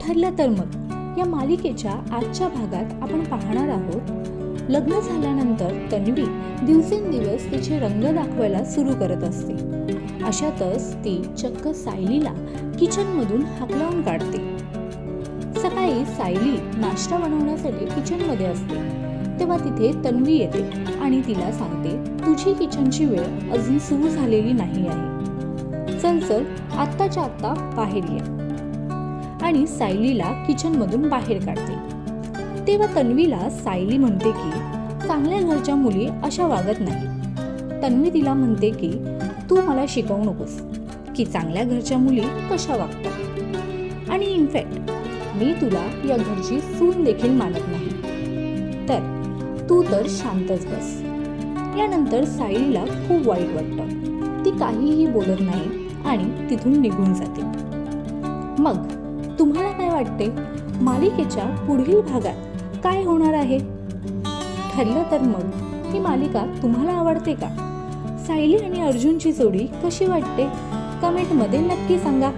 ठरलं तर मग या मालिकेच्या आजच्या भागात आपण पाहणार आहोत लग्न झाल्यानंतर तन्वी दिवसेंदिवस तिचे रंग दाखवायला सुरू करत असते. अशातच ती चक्क सायलीला किचनमधून हाकलवून काढते. सकाळी सायली नाश्ता बनवण्यासाठी किचनमध्ये असते तेव्हा तिथे तन्वी येते आणि तिला सांगते, तुझी किचनची वेळ अजून सुरू झालेली नाही आहे, चल चल आत्ताच्या आत्ता बाहेर ये. आणि सायलीला किचनमधून बाहेर काढते. तेव्हा तन्वीला सायली म्हणते की चांगल्या घरच्या मुली अशा वागत नाही. तन्वी तिला म्हणते की तू मला शिकवू नकोस की चांगल्या घरच्या मुली कशा वागतात, आणि इनफॅक्ट मी तुला या घरची सून देखील मानत नाही, तर तू तर शांतच बस. यानंतर सायलीला खूप वाईट वाटतं. ती काहीही बोलत नाही आणि तिथून निघून जाते. मग तुम्हाला काय वाटते, मालिकेच्या पुढील भागात काय होणार आहे? ठरलं तर मग ही मालिका तुम्हाला आवडते का? सायली आणि अर्जुनची जोडी कशी वाटते? कमेंटमध्ये नक्की सांगा.